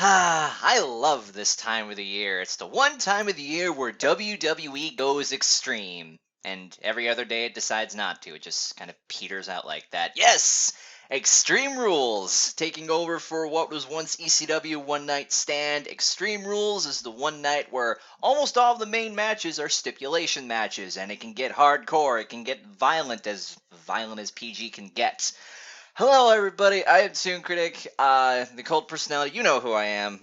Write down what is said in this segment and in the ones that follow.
I love this time of the year. It's the one time of the year where WWE goes extreme. And every other day it decides not to. It just kind of peters out like that. Yes! Extreme Rules, taking over for what was once ECW One Night Stand. Extreme Rules is the one night where almost all of the main matches are stipulation matches, and it can get hardcore, it can get violent as PG can get. Hello, everybody. I am Toon Critic, the cult personality. You know who I am.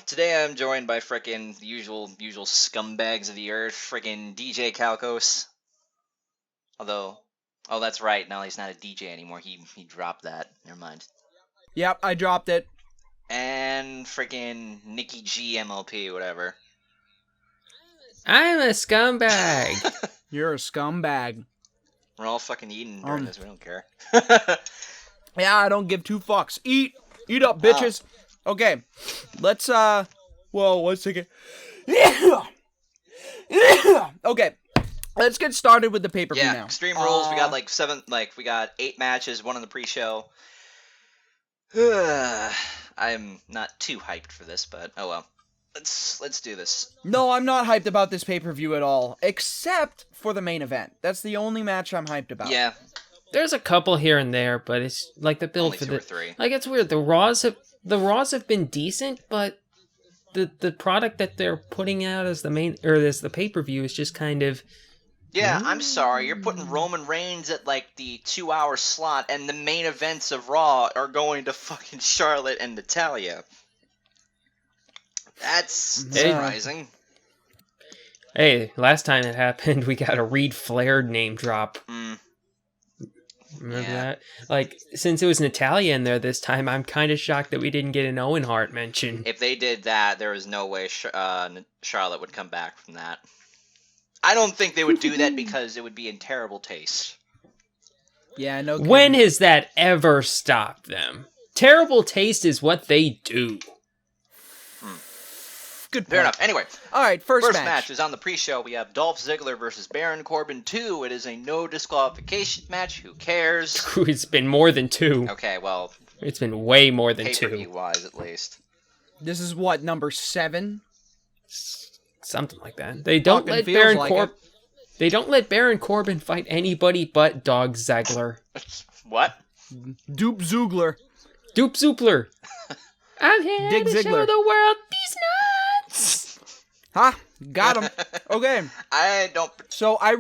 Today I'm joined by frickin' the usual scumbags of the earth, frickin' DJ Calcos. Although, oh, that's right. Now he's not a DJ anymore. He dropped that. Never mind. Yep, I dropped it. And frickin' Nikki G MLP, whatever. I'm a scumbag. You're a scumbag. We're all fucking eating during this. We don't care. Yeah, I don't give two fucks. Eat up, bitches. Okay, let's whoa, let's take it. Okay, let's get started with the pay-per-view now. Extreme Rules. We got we got 8 matches, one on the pre-show. I'm not too hyped for this, but oh well. Let's do this. No, I'm not hyped about this pay-per-view at all, except for the main event. That's the only match I'm hyped about. Yeah. There's a couple here and there, but it's like the build Only for 2 or 3. Like it's weird. The Raws have been decent, but the product that they're putting out as the main or as the pay-per-view is just kind of. Yeah, I'm sorry. You're putting Roman Reigns at like the 2-hour slot, and the main events of Raw are going to fucking Charlotte and Natalya. That's surprising. Hey, last time it happened, we got a Reed Flair name drop. Remember that? Like, since it was Natalya in there this time, I'm kind of shocked that we didn't get an Owen Hart mention. If they did that, there was no way Charlotte would come back from that. I don't think they would do that because it would be in terrible taste. Yeah, no kidding. When has that ever stopped them? Terrible taste is what they do. Good point. Fair enough. Anyway. All right, first match is on the pre-show. We have Dolph Ziggler versus Baron Corbin 2. It is a no disqualification match. Who cares? It's been more than 2. Okay, well. It's been way more than 2. Pay-per-view wise, at least. This is what, number 7? Something like that. They don't let Baron Corbin. They don't let Baron Corbin fight anybody but Dog Ziggler. What? Dupe Ziggler. Dupe Zoopler. I'm here Dig to Ziggler. show the world these nuts. Ha! Got him. Okay. So I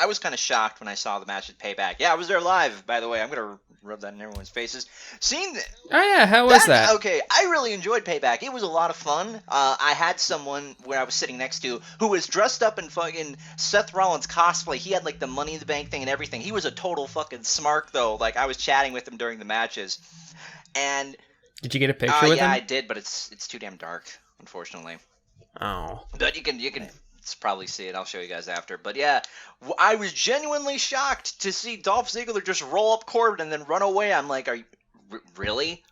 was kind of shocked when I saw the match at Payback. Yeah, I was there live, by the way. I'm going to rub that in everyone's faces. Oh yeah, how was that? Okay, I really enjoyed Payback. It was a lot of fun. I had someone where I was sitting next to who was dressed up in fucking Seth Rollins cosplay. He had like the Money in the Bank thing and everything. He was a total fucking smark though. Like I was chatting with him during the matches. And did you get a picture with him? Yeah, I did, but it's too damn dark, unfortunately. Oh. But you can probably see it. I'll show you guys after. But yeah, I was genuinely shocked to see Dolph Ziggler just roll up Corbin and then run away. I'm like, are you really?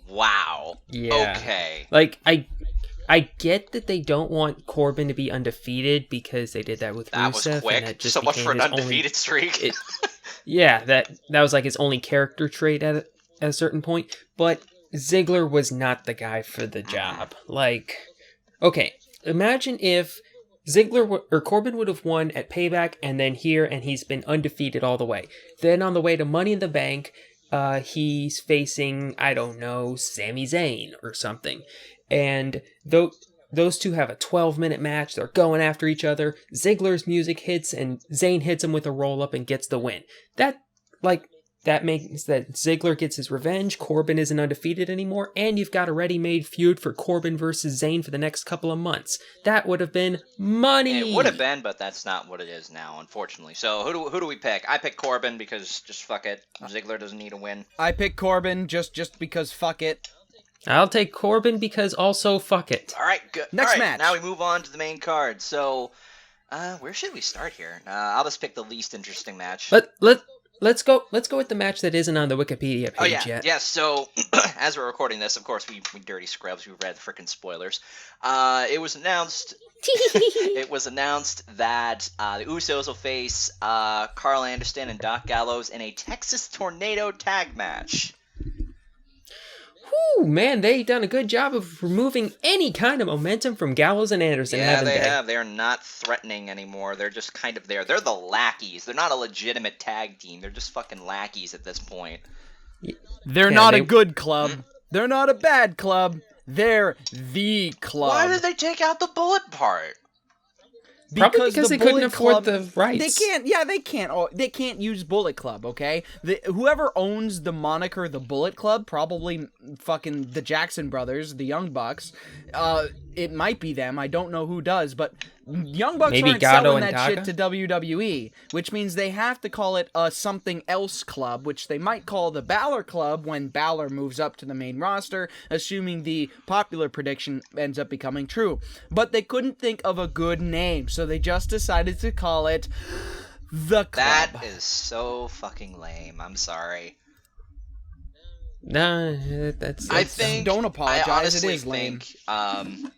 Wow. Yeah. Okay. Like I get that they don't want Corbin to be undefeated because they did that with Rusev. Was quick. And that just so much for an undefeated streak. Yeah, that was like his only character trait at a certain point. But Ziggler was not the guy for the job. Like, okay, imagine if Corbin would have won at Payback and then here, and he's been undefeated all the way. Then on the way to Money in the Bank, he's facing, I don't know, Sami Zayn or something. And those two have a 12-minute match. They're going after each other. Ziggler's music hits, and Zayn hits him with a roll-up and gets the win. That makes that Ziggler gets his revenge, Corbin isn't undefeated anymore, and you've got a ready-made feud for Corbin versus Zayn for the next couple of months. That would have been money! It would have been, but that's not what it is now, unfortunately. So who do we pick? I pick Corbin because just fuck it. Ziggler doesn't need a win. I pick Corbin just because fuck it. I'll take Corbin because also fuck it. Alright, good. Next match. Now we move on to the main card. So, where should we start here? I'll just pick the least interesting match. Let's go with the match that isn't on the Wikipedia page yet. Yeah, so as we're recording this, of course, we dirty scrubs, we read the frickin' spoilers. It was announced that the Usos will face Carl Anderson and Doc Gallows in a Texas Tornado tag match. whoo, man, they done a good job of removing any kind of momentum from Gallows and Anderson, Yeah, haven't they they? have. They're not threatening anymore. They're just kind of there. They're the lackeys. They're not a legitimate tag team. They're just fucking lackeys at this point. They're Yeah, not they- a good club. They're not a bad club. They're the club. Why did they take out the bullet part? Probably because the they couldn't Bullet afford Club, the rights. They can't. Yeah, they can't. They can't use Bullet Club. Okay, whoever owns the moniker, the Bullet Club, probably fucking the Jackson Brothers, the Young Bucks. It might be them. I don't know who does, but Young Bucks Maybe aren't Gatto selling and that shit Daga? to WWE, which means they have to call it a something else club, which they might call the Balor Club when Balor moves up to the main roster, assuming the popular prediction ends up becoming true. But they couldn't think of a good name, so they just decided to call it the Club. That is so fucking lame. I'm sorry. Nah, that's I think Don't apologize, I honestly it is lame. think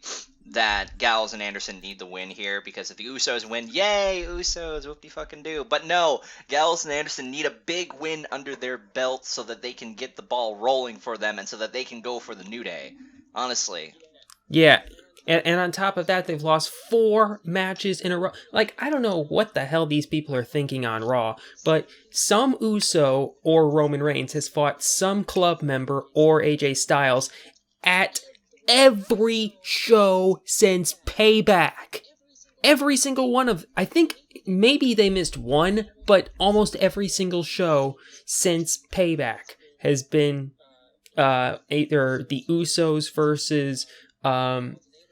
that Gallows and Anderson need the win here because if the Usos win, yay, Usos, whoop de fucking do. But no, Gallows and Anderson need a big win under their belt so that they can get the ball rolling for them and so that they can go for the New Day. Honestly. Yeah, and on top of that, they've lost 4 matches in a row. Like, I don't know what the hell these people are thinking on Raw, but some Uso or Roman Reigns has fought some club member or AJ Styles at every show since Payback. Every single one of, I think maybe they missed one, but almost every single show since Payback has been either the Usos versus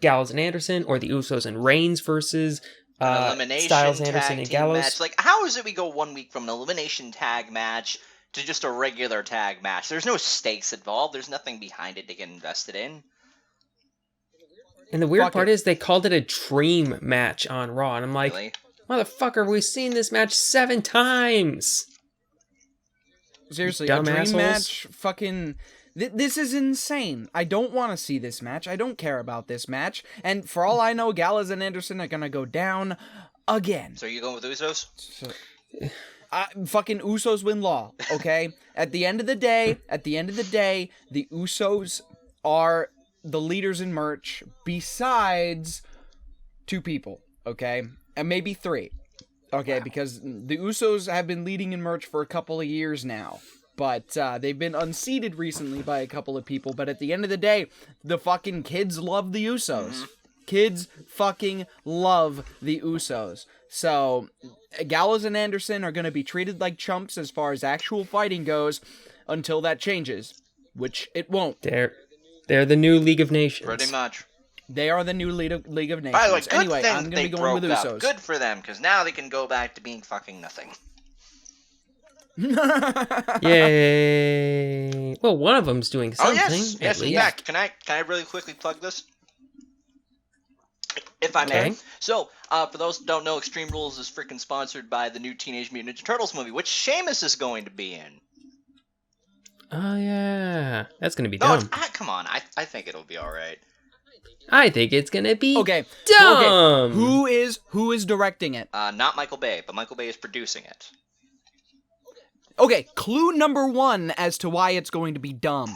Gallows and Anderson, or the Usos and Reigns versus An elimination Styles, tag Anderson, and team Gallows. match. Like, how is it we go 1 week from an elimination tag match to just a regular tag match? There's no stakes involved. There's nothing behind it to get invested in. And the weird Fuck part it. is they called it a dream match on Raw, and I'm like, Really? motherfucker, we've seen this match 7 times. Seriously, Dumb a dream assholes. match, fucking... This is insane. I don't want to see this match. I don't care about this match. And for all I know, Gallows and Anderson are going to go down again. So you going with Usos? Fucking Usos win Law, okay? At the end of the day, the Usos are the leaders in merch besides 2 people, okay? And maybe 3. Okay, Wow. because the Usos have been leading in merch for a couple of years now. But they've been unseated recently by a couple of people. But at the end of the day, the fucking kids love the Usos. Kids fucking love the Usos. So, Gallows and Anderson are going to be treated like chumps as far as actual fighting goes until that changes. Which it won't. They're the new League of Nations. Pretty much. They are the new League of Nations. By the way, good Anyway, thing I'm going to they be going with broke up. Usos. Good for them, because now they can go back to being fucking nothing. Yay! Well, one of them's doing Oh something. yes, at yes. In least. fact, can I really quickly plug this, if I may? Okay. So, for those who don't know, Extreme Rules is freaking sponsored by the new Teenage Mutant Ninja Turtles movie, which Sheamus is going to be in. Oh yeah, that's gonna be No, dumb. come on. I think it'll be all right. I think it's gonna be Okay. dumb. Okay. Who is directing it? Not Michael Bay, but Michael Bay is producing it. Okay, clue number 1 as to why it's going to be dumb.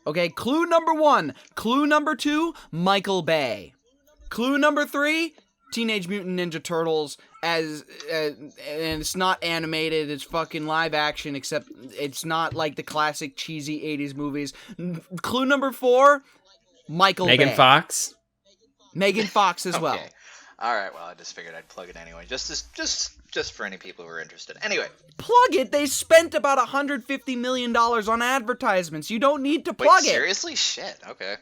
Okay, clue number 1. Clue number 2, Michael Bay. Clue number 3, Teenage Mutant Ninja Turtles, and it's not animated, it's fucking live action, except it's not like the classic cheesy 80s movies. Clue number 4, Michael Megan Bay. Fox. Megan Fox as well. Okay. All right. Well, I just figured I'd plug it anyway, just for any people who are interested. Anyway, Plug it. They spent about $150 million on advertisements. You don't need to wait, plug it. seriously? Shit. Okay.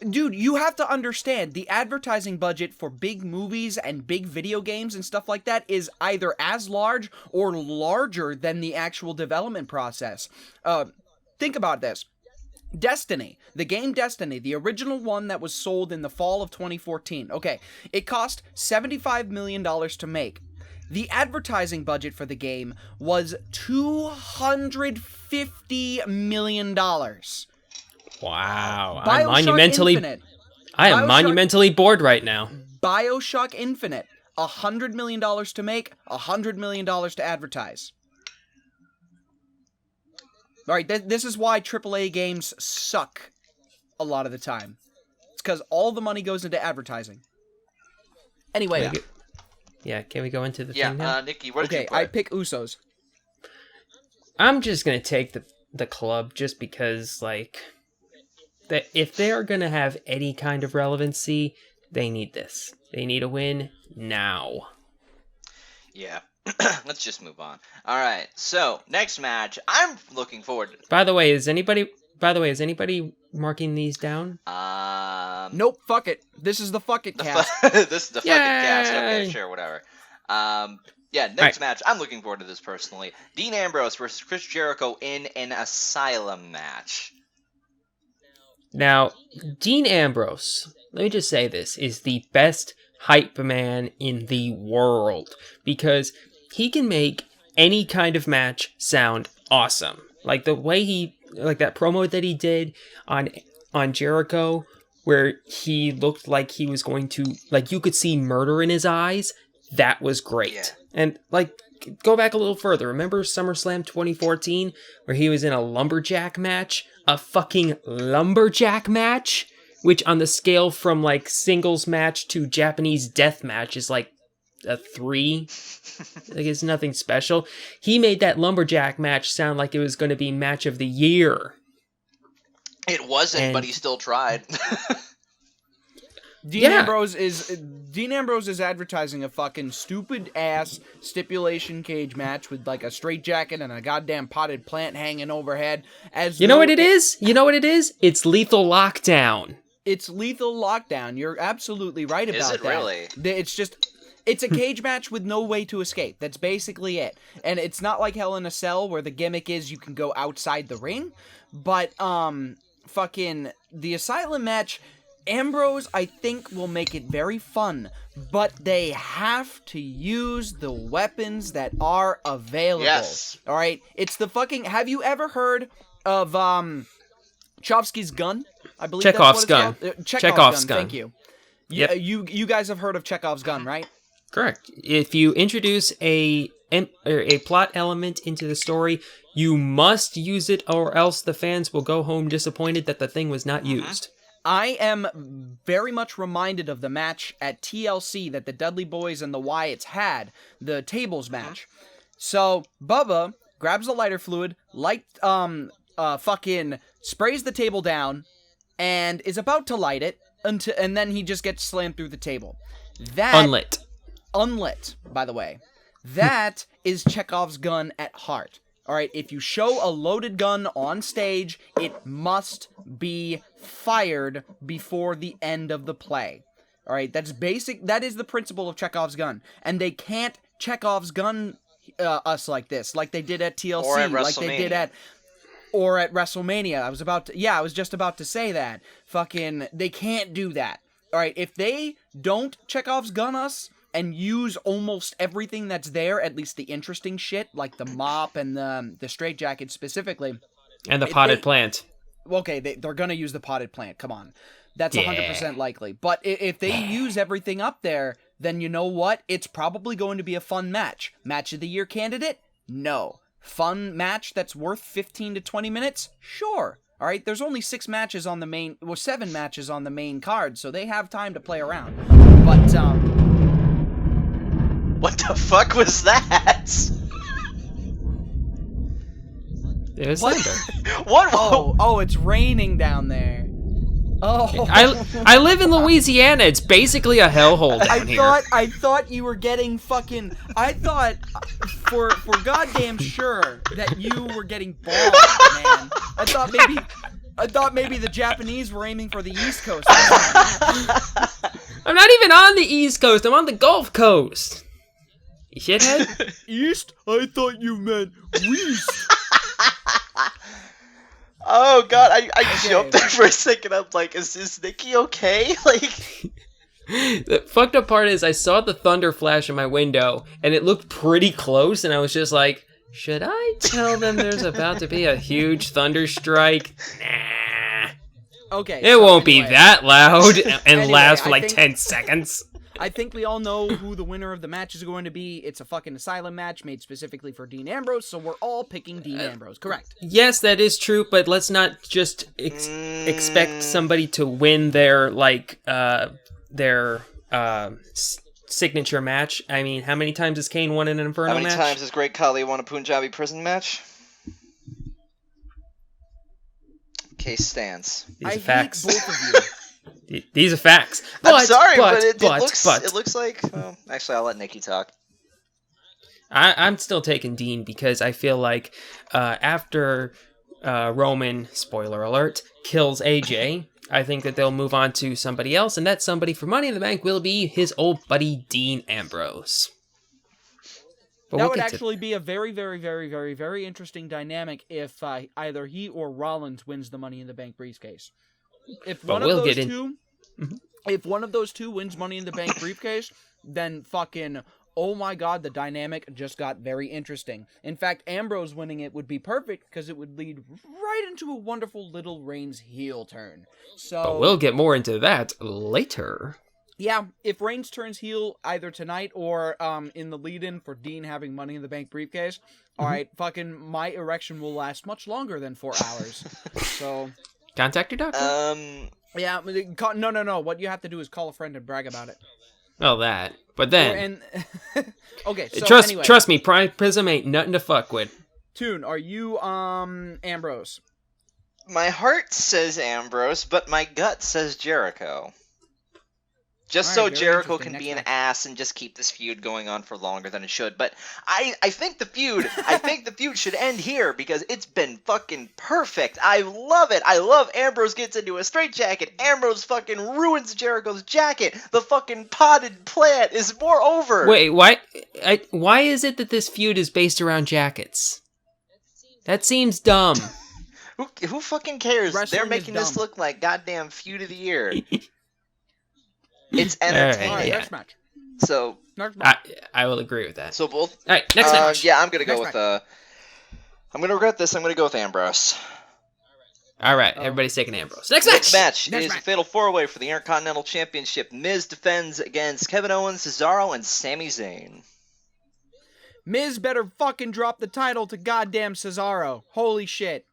Dude, you have to understand, the advertising budget for big movies and big video games and stuff like that is either as large or larger than the actual development process. Think about this. Destiny, the game Destiny, the original one that was sold in the fall of 2014. Okay, it cost $75 million to make. The advertising budget for the game was $250 million. Wow, Infinite. I am Bioshock- monumentally bored right now. Bioshock Infinite, $100 million to make, $100 million to advertise. All right, this is why AAA games suck a lot of the time. It's because all the money goes into advertising. Anyway. Can we go into the thing now? Nikki, what did you Okay, put? I pick Usos. I'm just gonna take the club just because, like, that if they are gonna have any kind of relevancy, they need this. They need a win now. Yeah. Let's just move on. All right. So next match, I'm looking forward to. By the way, is anybody marking these down? Nope, fuck it. This is the fuck it cast. This is the fucking cast. Okay, Yay! sure, whatever. Next match. I'm looking forward to this personally. Dean Ambrose versus Chris Jericho in an Asylum match. Now, Dean Ambrose, let me just say this, is the best hype man in the world because he can make any kind of match sound awesome. Like the way like that promo that he did on Jericho, where he looked like he was going to, like you could see murder in his eyes. That was great. Yeah. And like, go back a little further. Remember SummerSlam 2014 where he was in a lumberjack match? A fucking lumberjack match? Which on the scale from like singles match to Japanese death match is like a 3. Like it's nothing special. He made that lumberjack match sound like it was going to be match of the year. It wasn't, but he still tried. Dean Ambrose is advertising a fucking stupid ass stipulation cage match with like a straight jacket and a goddamn potted plant hanging overhead. You know what it is? You know what it is? It's Lethal Lockdown. It's Lethal Lockdown. You're absolutely right about that. Is it really? It's a cage match with no way to escape. That's basically it. And it's not like Hell in a Cell where the gimmick is you can go outside the ring. But, fucking the Asylum match, Ambrose, I think, will make it very fun. But they have to use the weapons that are available. Yes. Alright? It's the fucking... Have you ever heard of, Chomsky's gun? I believe Chekhov's that's what gun. it's called. Chekhov's gun. Thank you. Yep. You guys have heard of Chekhov's gun, right? Correct. If you introduce a plot element into the story, you must use it or else the fans will go home disappointed that the thing was not used. I am very much reminded of the match at TLC that the Dudley Boys and the Wyatts had, the tables match. So, Bubba grabs the lighter fluid, fucking sprays the table down, and is about to light it, and then he just gets slammed through the table. Unlit, by the way. That is Chekhov's gun at heart. Alright, if you show a loaded gun on stage, it must be fired before the end of the play. Alright, that is the principle of Chekhov's gun. And they can't Chekhov's gun us like this, like they did at TLC, or at like they did at WrestleMania. I was just about to say that. Fucking, they can't do that. Alright, if they don't Chekhov's gun us, and use almost everything that's there, at least the interesting shit, like the mop and the straitjacket specifically. And the potted plant. Okay, they're gonna use the potted plant, come on. That's 100% likely. But if they use everything up there, then you know what? It's probably going to be a fun match. Match of the year candidate? No. Fun match that's worth 15 to 20 minutes? Sure. Alright, there's only 7 matches on the main card, so they have time to play around. But, what the fuck was that? It was thunder. What? Oh, it's raining down there. Oh, I live in Louisiana. It's basically a hellhole down here. I thought you were getting fucking. I thought for goddamn sure that you were getting bombed, man. I thought maybe the Japanese were aiming for the East Coast. I'm not even on the East Coast. I'm on the Gulf Coast. You shithead? East? I thought you meant west. Oh god, I jumped there for a second. I'm like, is Nikki okay? Like, the fucked up part is I saw the thunder flash in my window, and it looked pretty close, and I was just like, should I tell them there's about to be a huge thunder strike? Nah. Okay. It won't be that loud and Anyway, last for like 10 seconds. I think we all know who the winner of the match is going to be. It's a fucking asylum match made specifically for Dean Ambrose, so we're all picking Dean Ambrose. Correct. Yes, that is true, but let's not just expect somebody to win their signature match. I mean, how many times has Kane won in an Inferno match? How many times has Great Khali won a Punjabi prison match? Case stands. These are facts. facts. Hate both of you. These are facts. I'm sorry, but it looks like... Well, actually, I'll let Nikki talk. I'm still taking Dean because I feel like after Roman, spoiler alert, kills AJ, I think that they'll move on to somebody else, and that somebody for Money in the Bank will be his old buddy Dean Ambrose. But that would actually be a very, very, very, very, very interesting dynamic if either he or Rollins wins the Money in the Bank briefcase. If one of those two wins Money in the Bank briefcase, then fucking, oh my god, the dynamic just got very interesting. In fact, Ambrose winning it would be perfect because it would lead right into a wonderful little Reigns heel turn. But we'll get more into that later. Yeah, if Reigns turns heel either tonight or in the lead-in for Dean having Money in the Bank briefcase, alright, fucking my erection will last much longer than 4 hours. So... Contact your doctor. Yeah, no. What you have to do is call a friend and brag about it. Well, that. But then... Okay, so anyway. Trust me, Prime Prism ain't nothing to fuck with. Toon, are you, Ambrose? My heart says Ambrose, but my gut says Jericho. Just so Jericho can be an ass and just keep this feud going on for longer than it should. But I think the feud should end here because it's been fucking perfect. I love it. I love Ambrose gets into a straitjacket. Ambrose fucking ruins Jericho's jacket. The fucking potted plant is moreover. Wait, why is it that this feud is based around jackets? That seems dumb. Who fucking cares? Wrestling They're making this look like goddamn feud of the year. It's All entertaining. right, next match. So I will agree with that. So both. All right, next match. Yeah, I'm gonna go with. I'm gonna regret this. I'm gonna go with Ambrose. All right, everybody's taking Ambrose. Next match is a fatal 4-way for the Intercontinental Championship. Miz defends against Kevin Owens, Cesaro, and Sami Zayn. Miz better fucking drop the title to goddamn Cesaro. Holy shit.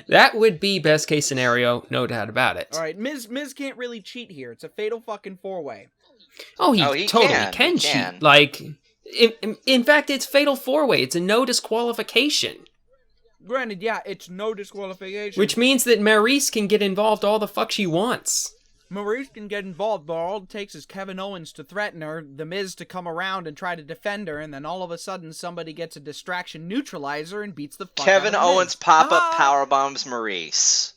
That would be best case scenario, no doubt about it. All right, Miz can't really cheat here. It's a fatal fucking 4-way. Oh, he totally can cheat. Like, in fact, it's fatal 4-way. It's a no disqualification. Granted, yeah, it's no disqualification. Which means that Maryse can get involved all the fuck she wants. Maryse can get involved, but all it takes is Kevin Owens to threaten her, The Miz to come around and try to defend her, and then all of a sudden somebody gets a distraction neutralizer and beats the fuck Kevin out of Owens pop-up powerbombs Maryse.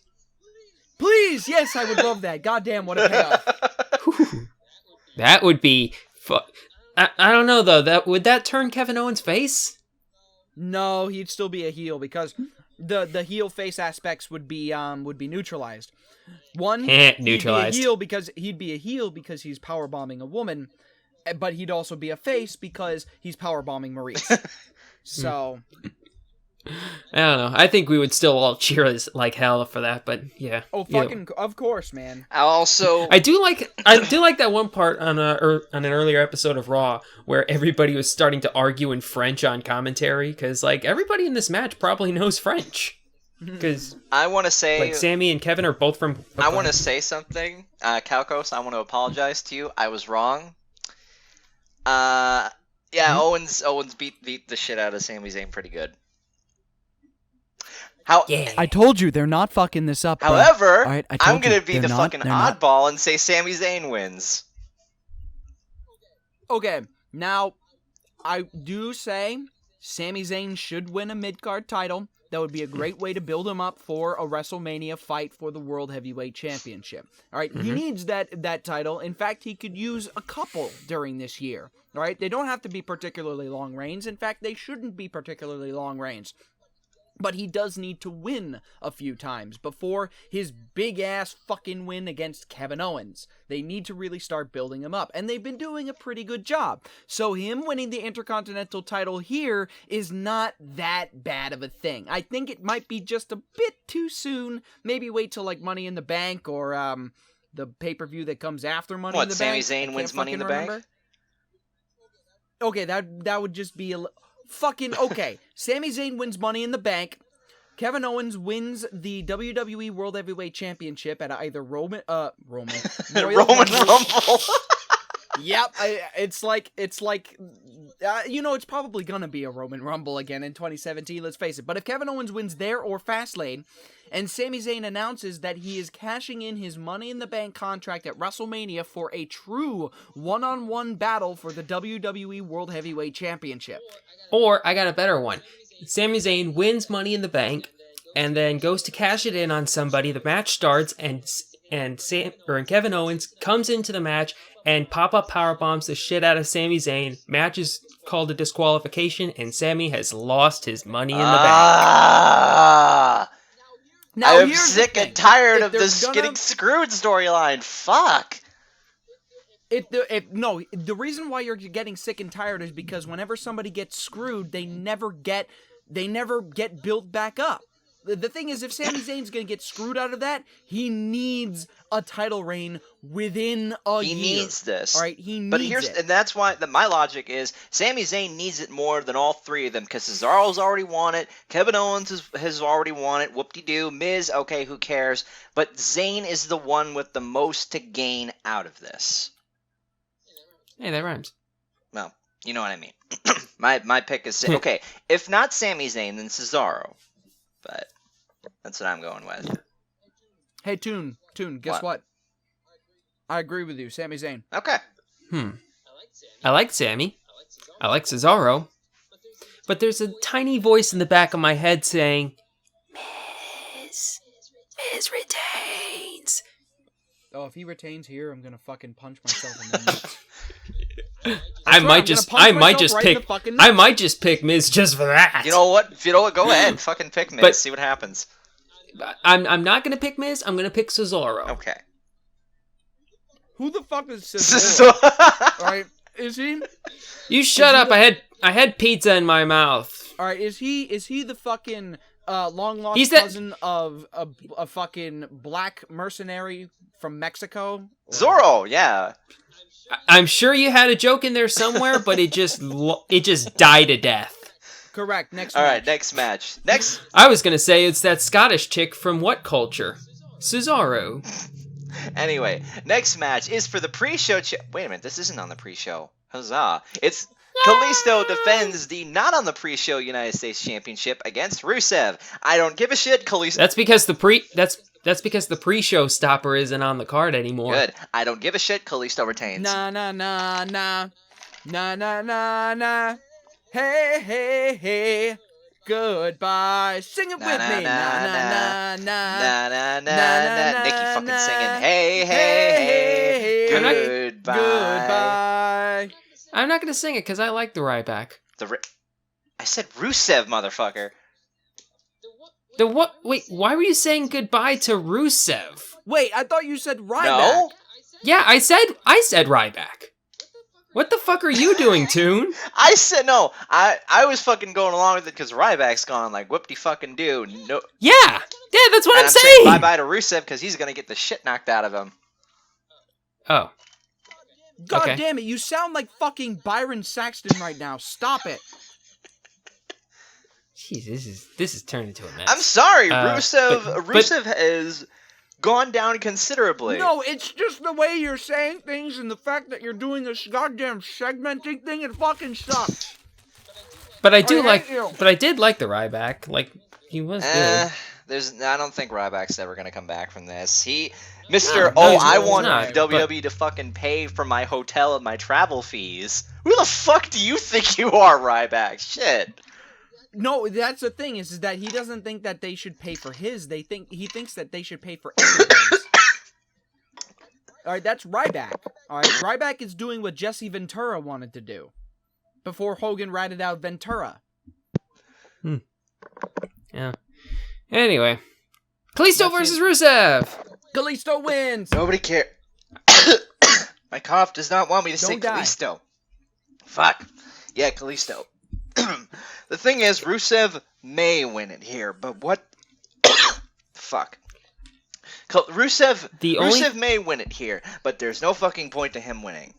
Please, yes, I would love that. Goddamn, what a payoff. That would be... I don't know, though. Would that turn Kevin Owens' face? No, he'd still be a heel, because the heel face aspects would be neutralized. One, neutralized. He'd be a heel because he's powerbombing a woman, but he'd also be a face because he's powerbombing Maryse. So, I don't know. I think we would still all cheer like hell for that, but yeah. Oh, fucking, of course, man. I do like that one part on an earlier episode of Raw where everybody was starting to argue in French on commentary because like everybody in this match probably knows French. Because I want to say, like Sammy and Kevin are both from. I want to say something, Calcos. I want to apologize to you. I was wrong. Owens beat the shit out of Sami Zayn pretty good. I told you they're not fucking this up. Bro. However, right, I'm gonna be the fucking oddball and say Sami Zayn wins. Okay, now I do say Sami Zayn should win a mid-card title. That would be a great way to build him up for a WrestleMania fight for the World Heavyweight Championship. All right, he needs that title. In fact, he could use a couple during this year. All right, they don't have to be particularly long reigns. In fact, they shouldn't be particularly long reigns. But he does need to win a few times before his big-ass fucking win against Kevin Owens. They need to really start building him up, and they've been doing a pretty good job. So him winning the Intercontinental title here is not that bad of a thing. I think it might be just a bit too soon. Maybe wait till, like, Money in the Bank or the pay-per-view that comes after Money What, in the Sami Bank. Zayn wins Money in the Bank? Okay, that would just be fucking okay. Sami Zayn wins Money in the Bank. Kevin Owens wins the WWE World Heavyweight Championship at either Roman Royal Rumble. Yep, it's like it's probably gonna be a Roman Rumble again in 2017. Let's face it. But if Kevin Owens wins there or Fastlane, and Sami Zayn announces that he is cashing in his Money in the Bank contract at WrestleMania for a true one-on-one battle for the WWE World Heavyweight Championship. Or, I got a better one. Sami Zayn wins Money in the Bank, and then goes to cash it in on somebody. The match starts, and Kevin Owens comes into the match and pop-up powerbombs the shit out of Sami Zayn. Match is called a disqualification, and Sami has lost his Money in the Bank. Now, I'm sick and tired of this getting screwed storyline. Fuck. The reason why you're getting sick and tired is because whenever somebody gets screwed, they never get built back up. The thing is, if Sami Zayn's gonna get screwed out of that, he needs a title reign within a year. He needs this. All right, he needs it. And that's why my logic is Sami Zayn needs it more than all three of them, because Cesaro's already won it, Kevin Owens has already won it, whoop-de-doo, Miz, okay, who cares? But Zayn is the one with the most to gain out of this. Hey, that rhymes. Well, you know what I mean. my pick is... Okay, if not Sami Zayn, then Cesaro. But that's what I'm going with. Hey, Toon, guess what? I agree with you, Sami Zayn. Okay. I like Sami. I like Cesaro. But there's a tiny voice in the back of my head saying, Miz retains. Oh, if he retains here, I'm gonna fucking punch myself in the nuts. I might just pick Miz just for that. You know what? Go ahead. Fucking pick Miz. See what happens. I'm not gonna pick Miz. I'm gonna pick Cesaro. Okay. Who the fuck is Cesaro? Alright, is he? You shut up. I had pizza in my mouth. Alright, is he the fucking long lost cousin of a fucking black mercenary from Mexico? Zorro, yeah. I'm sure you had a joke in there somewhere, but it just died a death. Correct. Next match. Next. I was gonna say it's that Scottish chick from what culture? Cesaro. Anyway, next match is for the pre-show. Wait a minute, this isn't on the pre-show. Huzzah! It's Kalisto defends the not on the pre-show United States Championship against Rusev. I don't give a shit, Kalisto. That's because the pre-show stopper isn't on the card anymore. Good. I don't give a shit. Kalisto retains. Na na na na na na na na. Hey hey hey. Goodbye. Sing it with me. Na na na na na na. Nikki fucking singing. Hey hey hey. Goodbye. I'm not gonna sing it because I like the Ryback. I said Rusev, motherfucker. The what? Wait, why were you saying goodbye to Rusev? Wait, I thought you said Ryback. No. Yeah, I said Ryback. What the fuck are you doing, Toon? I said no. I was fucking going along with it because Ryback's gone like whoop-de fucking do. No. Yeah, that's what and I'm saying. Bye bye to Rusev because he's gonna get the shit knocked out of him. Oh. God okay. Damn it! You sound like fucking Byron Saxton right now. Stop it. Jeez, this is turning into a mess. I'm sorry, Rusev has gone down considerably. No, it's just the way you're saying things and the fact that you're doing this goddamn segmenting thing. It fucking sucks. But I did like the Ryback. Like he was good. I don't think Ryback's ever gonna come back from this. I want WWE to fucking pay for my hotel and my travel fees. Who the fuck do you think you are, Ryback? Shit. No, that's the thing is that he doesn't think that they should pay for his. He thinks that they should pay for everything. All right, that's Ryback. All right, Ryback is doing what Jesse Ventura wanted to do before Hogan ratted out Ventura. Yeah. Anyway, Kalisto versus Rusev. Kalisto wins. Nobody cares. My cough does not want me to say Kalisto. Fuck. Yeah, Kalisto. The thing is, Rusev may win it here, but what? Fuck. Rusev may win it here, but there's no fucking point to him winning.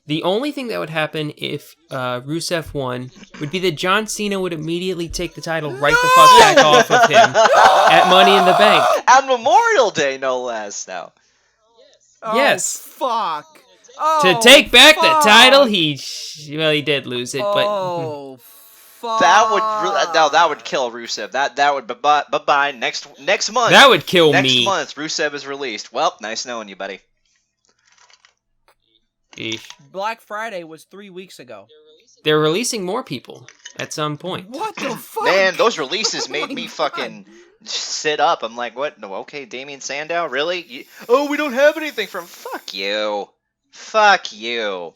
The only thing that would happen if Rusev won would be that John Cena would immediately take the title right the fuck back off of him at Money in the Bank. On Memorial Day, no less, now. Yes. Fuck. Oh, To take back the fuck. title, he did lose it, but Oh, fuck. That would kill Rusev. That would bye-bye. Next month. that would kill Next me. month, Rusev is released. Well, nice knowing you, buddy. Eesh. Black Friday was 3 weeks ago. They're releasing more people at some point. What the fuck? Man, those releases Oh made my me God. fucking sit up. I'm like, what? No, okay, Damien Sandow, really? Oh, we don't have anything from. Fuck you. Fuck you.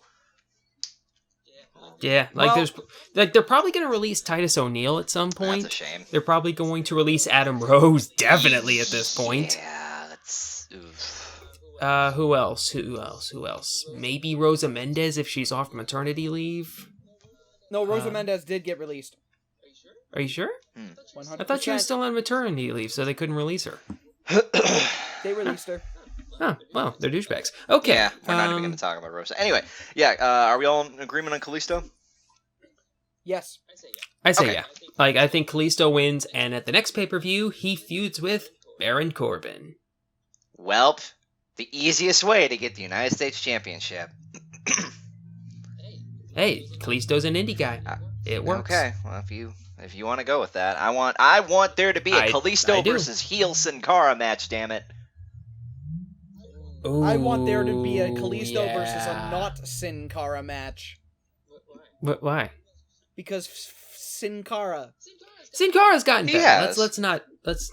Yeah, like Well- they're probably going to release Titus O'Neil at some point. That's a shame. They're probably going to release Adam Rose, definitely at this point. Yeah, that's. Oof. Who else? Maybe Rosa Mendez if she's off maternity leave. No, Rosa Mendez did get released. Are you sure? 100%. I thought she was still on maternity leave, so they couldn't release her. They released her. Oh, well, they're douchebags. Okay. Yeah, we're not even going to talk about Rosa. Anyway, yeah, are we all in agreement on Kalisto? Yes. I say Okay. yeah. Like, I think Kalisto wins, and at the next pay-per-view, he feuds with Baron Corbin. Welp, the easiest way to get the United States Championship. Hey, Kalisto's an indie guy. It works. Okay, well, if you want to go with that, I want there to be a I Kalisto do. versus heel Sin Cara match. Damn it! I want there to be a Ooh, Kalisto versus a yeah. not Sin Cara match. Why? Because Sin Cara. Sin Cara's gotten He better. has. Let's.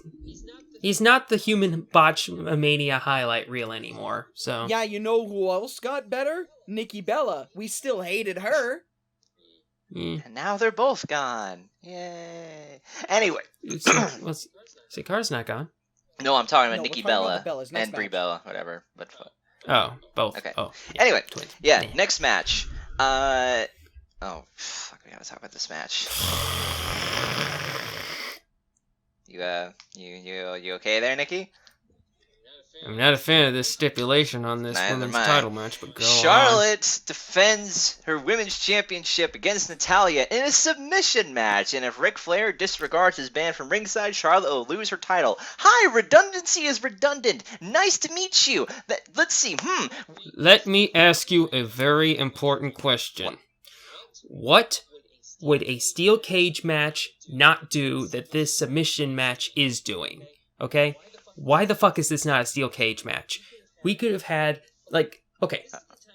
He's not the human botch mania highlight reel anymore. So Yeah, you know who else got better? Nikki Bella. We still hated her. yeah. And now they're both gone. Yay! Anyway, Sin Cara's not gone. no, I'm talking about No, Nikki we're talking Bella about the Bellas, next and Brie match. Bella, whatever. But Oh, both. Okay. Oh. Yeah. anyway, Twins. yeah, Yeah. next match. Oh fuck, we gotta talk about this match. You okay there, Nikki? I'm not a fan of this stipulation on this Neither women's am I. title match, but go on. Charlotte defends her women's championship against Natalya in a submission match, and if Ric Flair disregards his ban from ringside, Charlotte will lose her title. Hi, redundancy is redundant. Nice to meet you. Let's see. Let me ask you a very important question. What would a steel cage match not do that this submission match is doing? Okay? Why the fuck is this not a steel cage match? We could have had, okay,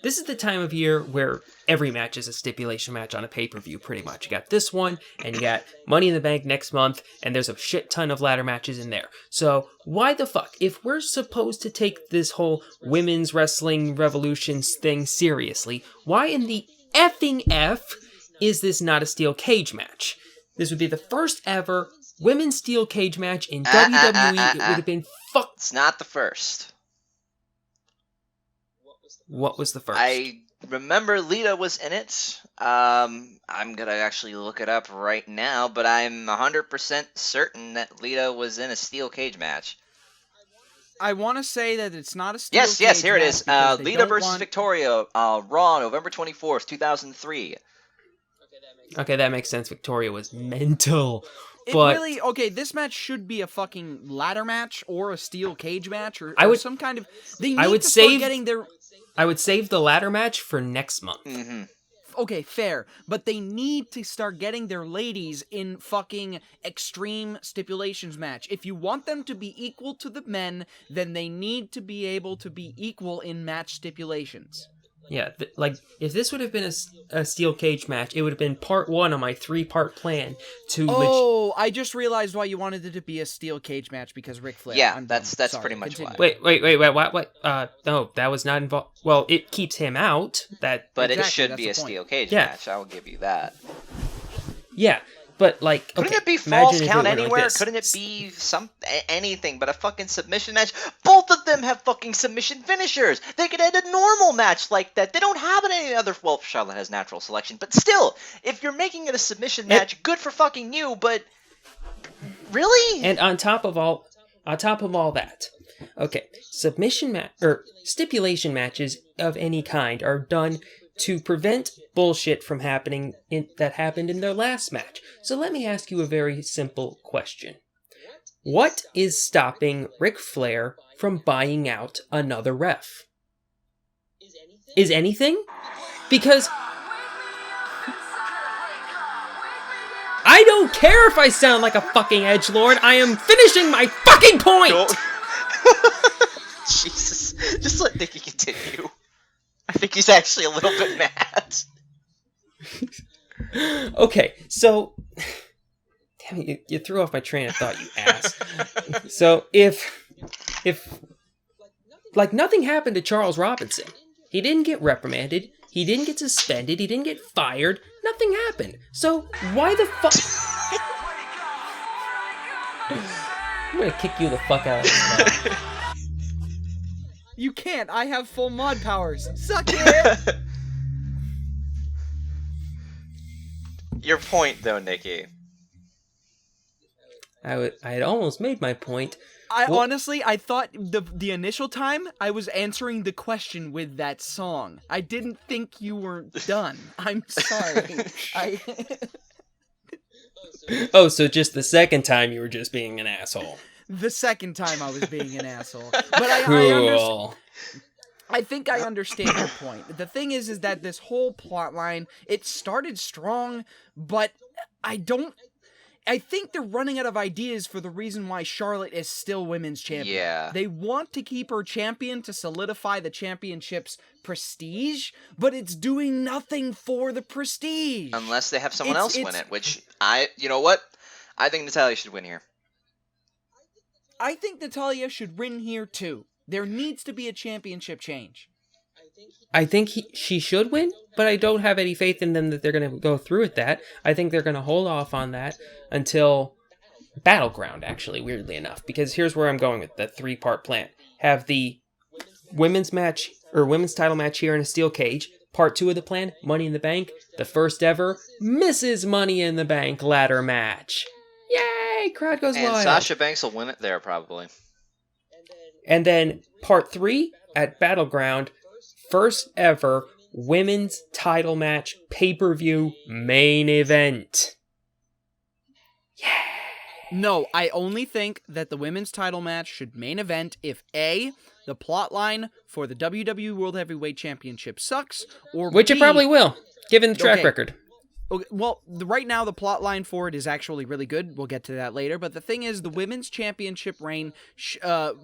this is the time of year where every match is a stipulation match on a pay-per-view, pretty much. You got this one, and you got Money in the Bank next month, and there's a shit ton of ladder matches in there. So, why the fuck? If we're supposed to take this whole women's wrestling revolutions thing seriously, why in the effing F is this not a steel cage match? This would be the first ever women's steel cage match in WWE. It would have been fucked. It's not the first. What was the first? I remember Lita was in it. I'm gonna actually look it up right now, but I'm 100% certain that Lita was in a steel cage match. I want to say that it's not a steel Yes, cage here it match is. because they Lita don't versus want- Victoria, Raw, November 24th, 2003. Okay, that makes sense. Victoria was mental. It But really this match should be a fucking ladder match or a steel cage match or, I would- some kind of. They need I would to start save- getting their. I would save the ladder match for next month. Mm-hmm. Okay, fair, but they need to start getting their ladies in fucking extreme stipulations match. If you want them to be equal to the men, then they need to be able to be equal in match stipulations. Yeah, if this would have been a steel cage match, it would have been part one of my 3-part plan to. Oh, I just realized why you wanted it to be a steel cage match because Ric Flair. Yeah, I'm that's dumb. Sorry, pretty much continue. why. Wait, what? No, that was not involved. Well, it keeps him out. But It Exactly, should that's be the a point. steel cage Yeah. match. I will give you that. yeah, but Couldn't okay, it be imagine false if it count went like anywhere? this. Couldn't it be anything but a fucking submission match? Both of them have fucking submission finishers. They could end a normal match like that. They don't have it any other. Well, Charlotte has natural selection, but still, if you're making it a submission match, good for fucking you. But really, And on top of all On top of all that, okay, stipulation matches of any kind are done to prevent bullshit from happening that happened in their last match. So let me ask you a very simple question. What is stopping Ric Flair from buying out another ref? Is anything? Because I don't care if I sound like a fucking edgelord. I am finishing my fucking point! Jesus. Just let Nikki continue. I think he's actually a little bit mad. Okay, so... Damn it, you threw off my train of thought, you ass. So, if... Like, nothing happened to Charles Robinson. He didn't get reprimanded. He didn't get suspended. He didn't get fired. Nothing happened. So, why the fuck... I'm gonna kick you the fuck out of this mouth. You can't. I have full mod powers. Suck it! Your point, though, Nikki. I had almost made my point. Honestly, I thought the initial time I was answering the question with that song. I didn't think you were done. I'm sorry. Oh, so just the second time you were just being an asshole. The second time I was being an asshole. But Cool. I think I understand your point. The thing is that this whole plot line, it started strong, but I think they're running out of ideas for the reason why Charlotte is still women's champion. Yeah. They want to keep her champion to solidify the championship's prestige, but it's doing nothing for the prestige. Unless they have someone else win it, which you know what? I think Natalya should win here. I think Natalya should win here too. There needs to be a championship change. I think she should win, but I don't have any faith in them that they're going to go through with that. I think they're going to hold off on that until Battleground, actually, weirdly enough. Because here's where I'm going with the 3-part plan. Have the women's match, or women's title match here in a steel cage. Part 2 of the plan, Money in the Bank. The first ever Mrs. Money in the Bank ladder match. Yay! Crowd goes wild. And Sasha Banks will win it there, probably. And then part 3 at Battleground, first ever women's title match pay-per-view main event. Yeah. No, I only think that the women's title match should main event if A, the plot line for the WWE World Heavyweight Championship sucks, or Which B, it probably will, given the track record. Okay, well, right now the plot line for it is actually really good. We'll get to that later. But the thing is, the women's championship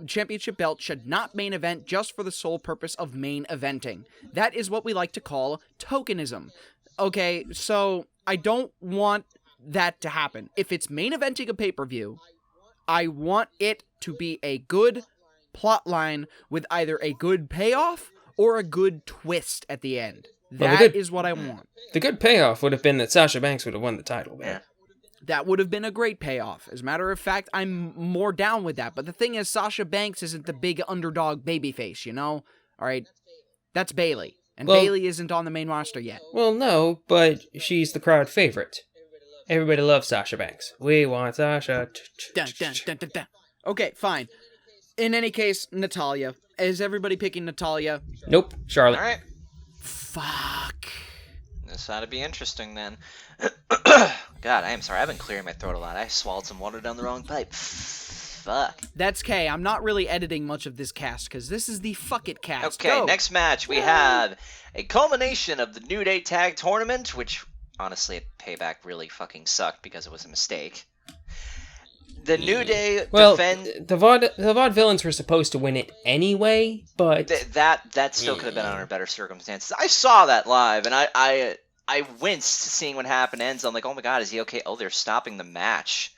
championship belt should not main event just for the sole purpose of main eventing. That is what we like to call tokenism. Okay, so I don't want that to happen. If it's main eventing a pay-per-view, I want it to be a good plot line with either a good payoff or a good twist at the end. That is what I want. The good payoff would have been that Sasha Banks would have won the title, man. That would have been a great payoff. As a matter of fact, I'm more down with that. But the thing is, Sasha Banks isn't the big underdog babyface, you know? Alright? That's Bayley. And Bayley isn't on the main roster yet. Well, no, but she's the crowd favorite. Everybody loves Sasha Banks. We want Sasha. Dun, dun, dun, dun, dun. Okay, fine. In any case, Natalya. Is everybody picking Natalya? Nope, Charlotte. Alright. Fuck. This ought to be interesting, then. God, I am sorry. I've been clearing my throat a lot. I swallowed some water down the wrong pipe. Fuck. That's K. I'm not really editing much of this cast, because this is the fuck it cast. Okay, Go. next match we have a culmination of the New Day Tag Tournament, which, honestly, at Payback really fucking sucked because it was a mistake. The New Day defend... the Vaudevillains were supposed to win it anyway, but... That still could have been under better circumstances. I saw that live, and I winced seeing what happened ends. I'm like, oh my god, is he okay? Oh, they're stopping the match.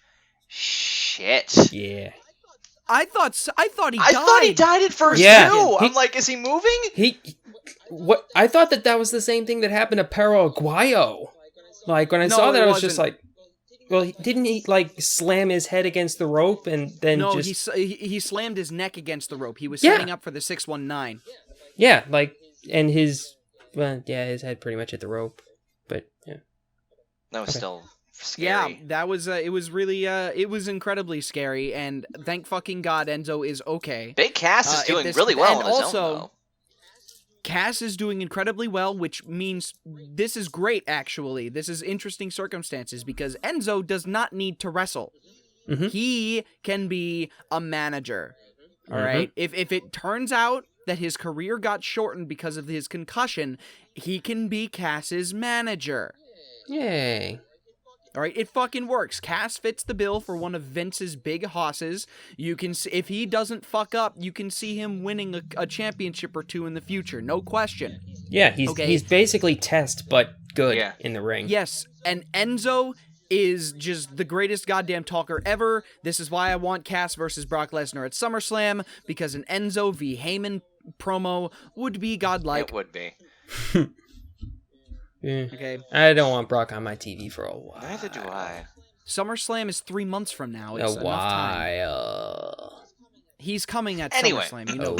Shit. Yeah. I thought he died. I thought he died at first, too! I'm like, is he moving? What? I thought that was the same thing that happened to Perro Aguayo. Like, when I saw that, I was just like... Well, didn't he, like, slam his head against the rope and then just... No, he slammed his neck against the rope. He was setting up for the 619. Yeah, like, and his... Well, yeah, his head pretty much hit the rope, but, yeah. That was still scary. Yeah, that was it was really it was incredibly scary, and thank fucking God Enzo is okay. Big Cass is if doing this- really well and on his also, own, though. Cass is doing incredibly well, which means this is great, actually. This is interesting circumstances because Enzo does not need to wrestle. Mhm. He can be a manager. All right? If it turns out that his career got shortened because of his concussion, he can be Cass's manager. Yay. All right, it fucking works. Cass fits the bill for one of Vince's big hosses. You can see, if he doesn't fuck up, you can see him winning a championship or two in the future, no question. Yeah, he's basically Test, but good in the ring. Yes, and Enzo is just the greatest goddamn talker ever. This is why I want Cass versus Brock Lesnar at SummerSlam, because an Enzo v. Heyman promo would be godlike. It would be. Okay. I don't want Brock on my TV for a while. Neither do I. SummerSlam is 3 months from now. It's A enough time. while. He's coming at Anyway. SummerSlam, you know.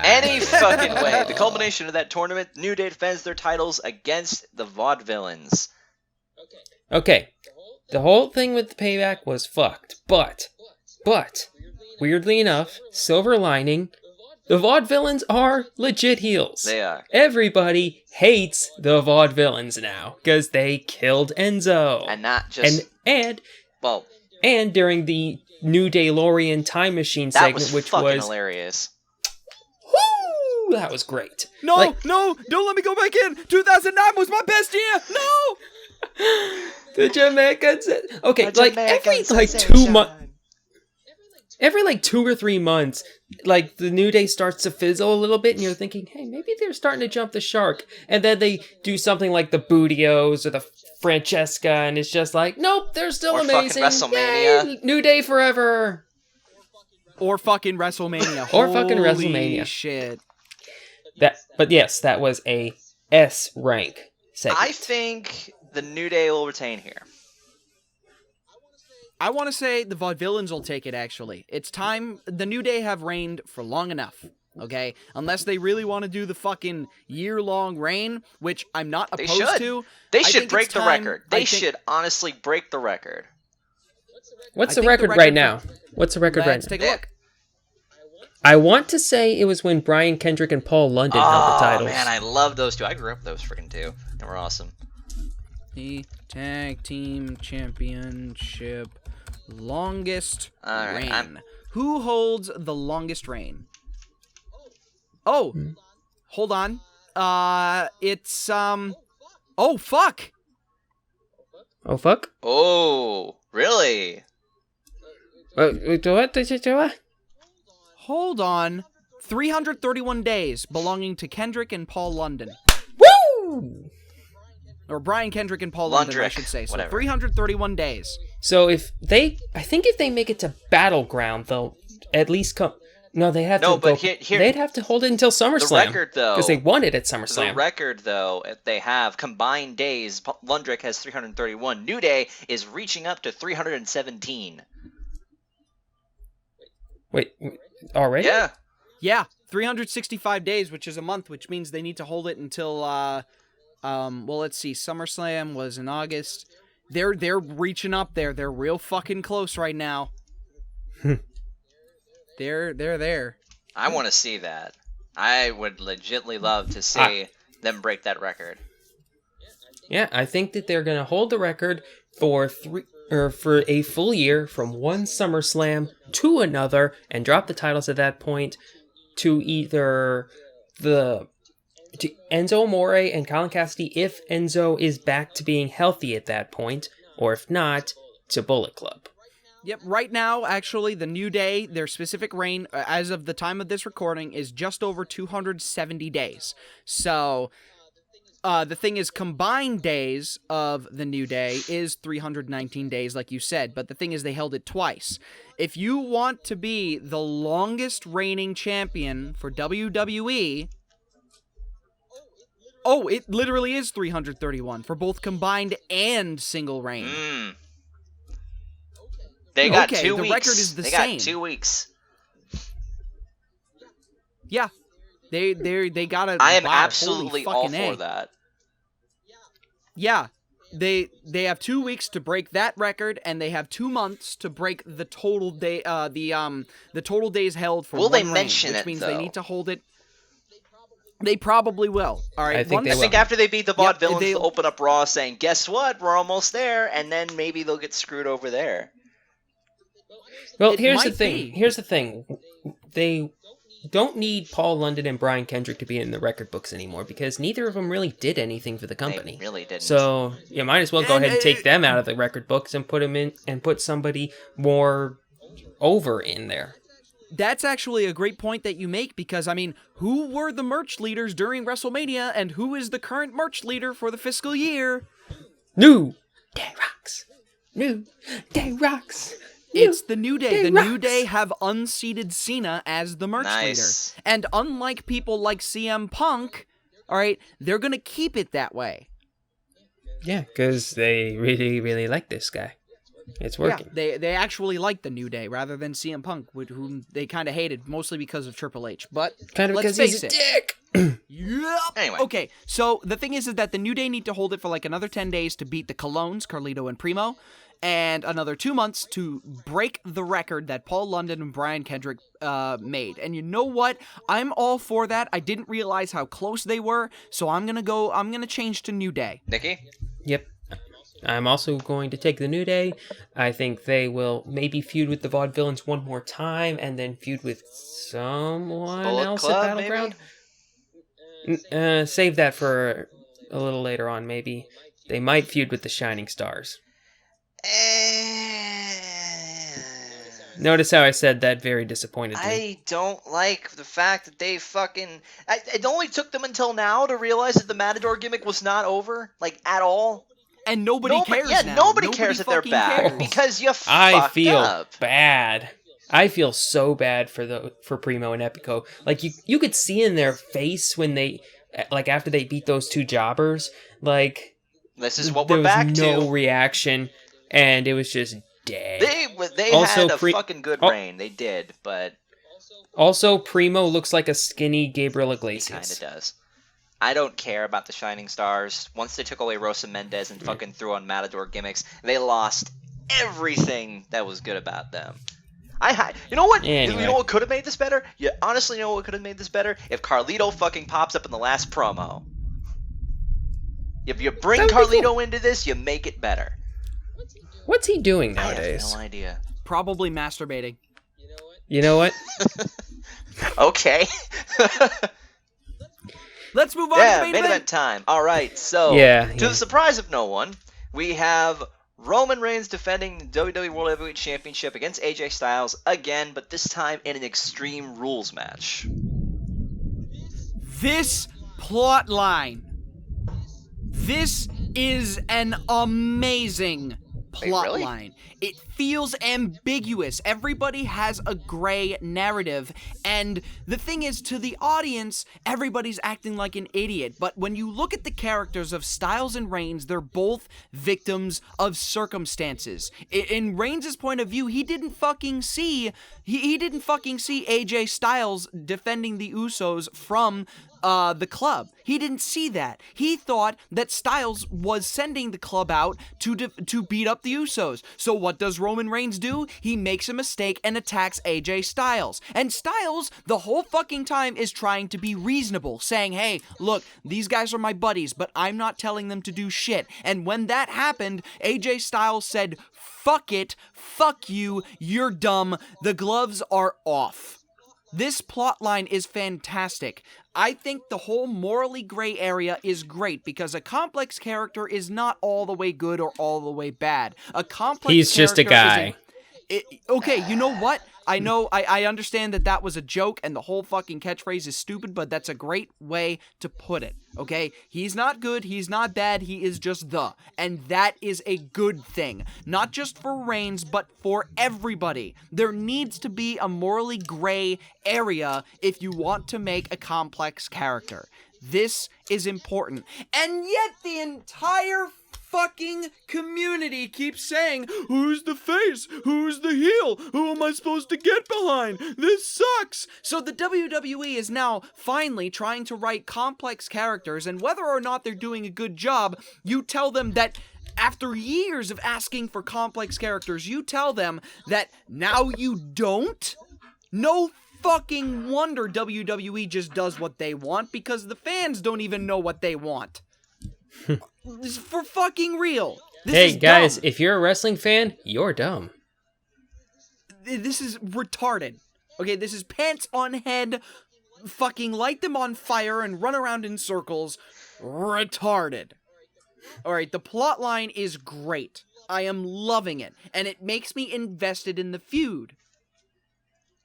Any fucking way. The culmination of that tournament, New Day defends their titles against the Vaudevillains. Okay, the whole thing with the payback was fucked, but, weirdly enough, silver lining, the Vaudevillains are legit heels. They are. Everybody hates the Vaudevillains now, because they killed Enzo. And not just... And well, during the New DeLorean Time Machine that segment, was which fucking was... hilarious. Woo! That was great. No, Like- no, don't let me go back in. 2009 was my best year. No. The Jamaicans. Okay, The like Jamaican every like sensation. 2 months. Every like 2 or 3 months, like the New Day starts to fizzle a little bit, and you're thinking, hey, maybe they're starting to jump the shark. And then they do something like the Bootios or the Francesca, and it's just like, nope, they're still Or fucking amazing. WrestleMania. Yay, New Day forever. Or fucking WrestleMania. Or fucking Holy WrestleMania. shit. But yes, that was a S rank segment. I think the New Day will retain here. I want to say the Vaudevillains will take it, actually. It's time. The New Day have reigned for long enough, okay? Unless they really want to do the fucking year-long reign, which I'm not They opposed should. to. They I should think break it's the time- record. I They think- should honestly break the record. What's I the think the record record right for- now? What's the record right Let's now? take a look. I want to say it was when Brian Kendrick and Paul London held the Oh, titles. man, I love those two. I grew up with those freaking two. They were awesome. The Tag Team Championship longest All right, reign. Who holds the longest reign? Oh, hold on. It's Oh fuck! Oh, fuck? Oh, really? What? Hold on. 331 days belonging to Kendrick and Paul London. Woo! Or Brian Kendrick and Paul London, I Lundrick, should say. So whatever. 331 days. So I think if they make it to Battleground, they'll at least come. No, they have No, to. but go, here- they'd have to hold it until SummerSlam. record, though- because they won it at The SummerSlam. record, though, if they have combined days, Lundrick has 331. New Day is reaching up to 317. Wait, already? Yeah. Yeah, 365 days, which is a month, which means they need to hold it until well, let's see. SummerSlam was in August. They're reaching up there. They're real fucking close right now. They're there. I want to see that. I would legitly love to see them break that record. Yeah, I think that they're gonna hold the record for for a full year from one SummerSlam to another, and drop the titles at that point to either to Enzo Amore and Colin Cassidy if Enzo is back to being healthy at that point, or if not, to Bullet Club. Yep, right now, actually, the New Day, their specific reign, as of the time of this recording, is just over 270 days. So, the thing is, combined days of the New Day is 319 days, like you said, but the thing is, they held it twice. If you want to be the longest reigning champion for WWE... Oh, it literally is 331 for both combined and single reign. They got Okay, 2 the weeks. record is the they same. got 2 weeks. Yeah, they got a. I am wow, absolutely holy all fucking for A. that. Yeah, they have 2 weeks to break that record, and they have 2 months to break the total day the total days held for Will they one reign, mention which it, means though? they need to hold it. They probably will. All right, I think they I will. think after they beat the Yep, Vaudevillains, they'll- they'll open up Raw saying, "Guess what? We're almost there," and then maybe they'll get screwed over there. Well, It here's the might thing. be. Here's the thing. They don't need Paul London and Brian Kendrick to be in the record books anymore because neither of them really did anything for the company. They really didn't. So you might as well go ahead and take them out of the record books and put them in and put somebody more over in there. That's actually a great point that you make because, I mean, who were the merch leaders during WrestleMania and who is the current merch leader for the fiscal year? New Day Rocks. New Day Rocks. It's the New Day. Day The New Rocks. Day have unseated Cena as the merch Nice. leader. And unlike people like CM Punk, all right, they're going to keep it that way. Yeah, because they really, really like this guy. It's working. Yeah, they actually like the New Day rather than CM Punk, whom they kind of hated, mostly because of Triple H. But Kind of let's because he's face a it. dick. Yep. Anyway. Okay, so the thing is that the New Day need to hold it for like another 10 days to beat the Colognes, Carlito and Primo, and another 2 months to break the record that Paul London and Brian Kendrick made. And you know what? I'm all for that. I didn't realize how close they were, so I'm gonna change to New Day. Nikki? Yep. I'm also going to take the New Day. I think they will maybe feud with the Vaudevillains one more time and then feud with someone Bullet else Club, at Battleground. maybe? Save that for a little later on, maybe. They might feud with the Shining Stars. Notice how I said that very disappointedly. I don't like the fact that they fucking... It only took them until now to realize that the Matador gimmick was not over, like, at all. And nobody cares Yeah, now. nobody cares that they're fucking back cares. because you I fucked feel up. bad. I feel so bad for Primo and Epico. Like you could see in their face when they after they beat those two jobbers, like This is what there we're was back no to. reaction, and it was just dead. They Also, had a fucking good reign. They did, but Also, Primo looks like a skinny Gabriel he kind Iglesias. of does. I don't care about the Shining Stars. Once they took away Rosa Mendez and fucking threw on Matador gimmicks, they lost everything that was good about them. You know what? Anyway. You know what could have made this better? You honestly know what could have made this better? If Carlito fucking pops up in the last promo. If you bring That would be Carlito into this, you make it better. What's he doing I nowadays? have no idea. Probably masturbating. You know what? Okay. Let's move on to Yeah, the main main event. event time. All right, so Yeah, to yeah. the surprise of no one, we have Roman Reigns defending the WWE World Heavyweight Championship against AJ Styles again, but this time in an Extreme Rules match. This plot line. This is an amazing plot really? line. It feels ambiguous. Everybody has a gray narrative. And the thing is, to the audience, everybody's acting like an idiot. But when you look at the characters of Styles and Reigns, they're both victims of circumstances. In Reigns' point of view, he didn't fucking see AJ Styles defending the Usos from the club. He didn't see that. He thought that Styles was sending the club out to beat up the Usos. So what does Roman Reigns do? He makes a mistake and attacks AJ Styles. And Styles, the whole fucking time, is trying to be reasonable, saying, hey, look, these guys are my buddies, but I'm not telling them to do shit. And when that happened, AJ Styles said, fuck it, fuck you, you're dumb, the gloves are off. This plotline is fantastic. I think the whole morally gray area is great because a complex character is not all the way good or all the way bad. A complex He's just a character guy. Okay, you know what? I understand that was a joke and the whole fucking catchphrase is stupid, but that's a great way to put it, okay? He's not good, he's not bad, he is just the. And that is a good thing. Not just for Reigns, but for everybody. There needs to be a morally gray area if you want to make a complex character. This is important. And yet the entire fucking community keeps saying, who's the face? Who's the heel? Who am I supposed to get behind? This sucks! So the WWE is now finally trying to write complex characters, and whether or not they're doing a good job, you tell them that After years of asking for complex characters, you tell them that now you don't? No fucking wonder WWE just does what they want, because the fans don't even know what they want. For fucking real. Hey guys, dumb. if you're a wrestling fan, you're dumb. This is retarded. Okay, this is pants on head, fucking light them on fire and run around in circles. Retarded. Alright, the plot line is great. I am loving it, and it makes me invested in the feud.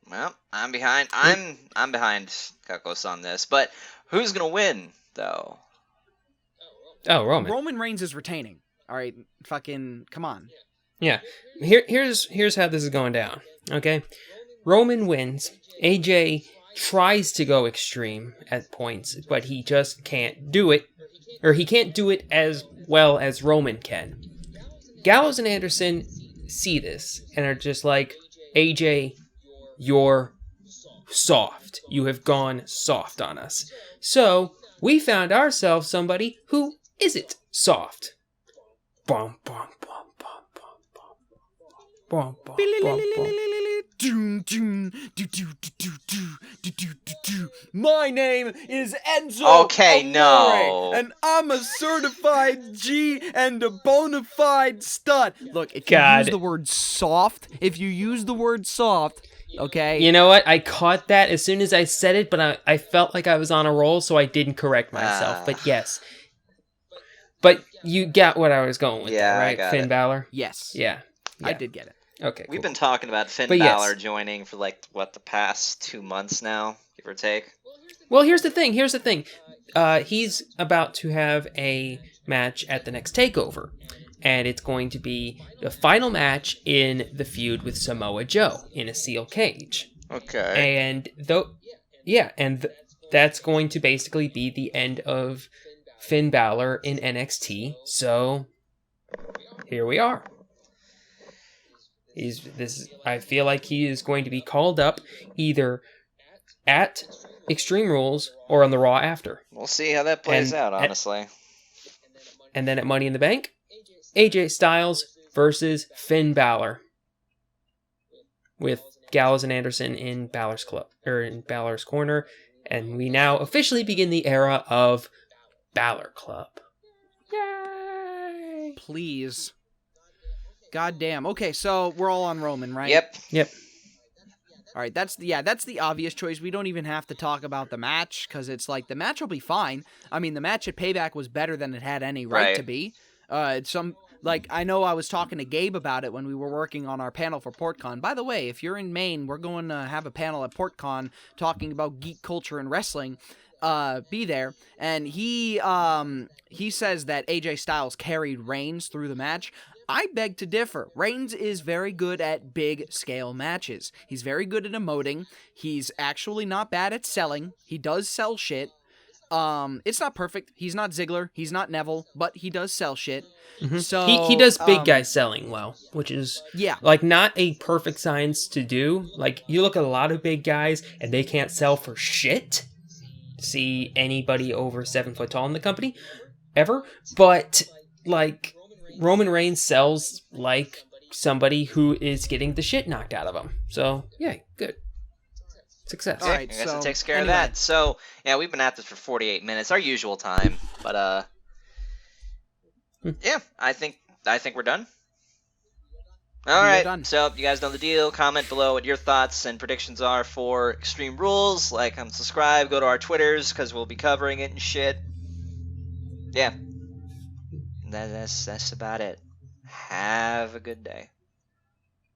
Well, I'm behind Kakos on this, but who's gonna win though? Oh, Roman. Roman Reigns is retaining. Alright, fucking come on. Yeah. Here's how this is going down. Okay? Roman wins. AJ tries to go extreme at points, but he just can't do it. Or he can't do it as well as Roman can. Gallows and Anderson see this and are just like, AJ, you're soft. You have gone soft on us. So, we found ourselves somebody who isn't soft. Bum, bum, bum, bum, bum, bum, bum, bum, bum. My name is Enzo Okay, Amore, no. and I'm a certified G and a bona fide stud. Look, if God. you use the word soft, okay? You know what? I caught that as soon as I said it, but I felt like I was on a roll, so I didn't correct myself. But yes. But you got what I was going with, Yeah, there, I right? got Finn it. Balor? Yes. Yeah. I did get it. Okay, We've cool. been talking about Finn But yes. Balor joining for the past 2 months now, give or take. Well, here's the thing. He's about to have a match at the next TakeOver. And it's going to be the final match in the feud with Samoa Joe in a steel cage. Okay. And that's going to basically be the end of Finn Balor in NXT. So here we are. I feel like he is going to be called up either at Extreme Rules or on the Raw after. We'll see how that plays out, honestly. And then at Money in the Bank, AJ Styles versus Finn Balor, with Gallows and Anderson in Balor's corner, and we now officially begin the era of Balor Club. Yay! Please. God damn. Okay, so we're all on Roman, right? Yep. All right, that's the obvious choice. We don't even have to talk about the match, because it's like the match will be fine. I mean, the match at Payback was better than it had any right to be. I know I was talking to Gabe about it when we were working on our panel for PortCon. By the way, if you're in Maine, we're going to have a panel at PortCon talking about geek culture and wrestling. Be there. And he says that AJ Styles carried Reigns through the match. I beg to differ. Reigns is very good at big-scale matches. He's very good at emoting. He's actually not bad at selling. He does sell shit. It's not perfect. He's not Ziggler. He's not Neville, but he does sell shit. Mm-hmm. So he does big guy selling well, which is not a perfect science to do. Like, you look at a lot of big guys and they can't sell for shit. See anybody over 7 foot tall in the company ever, but like Roman Reigns sells like somebody who is getting the shit knocked out of him. So yeah, good. Success. All right, I guess it takes care of that. So yeah, we've been at this for 48 minutes, our usual time. But yeah, I think we're done. All right, done. So you guys know the deal. Comment below what your thoughts and predictions are for Extreme Rules. Like and subscribe. Go to our Twitters because we'll be covering it and shit. Yeah, that's about it. Have a good day.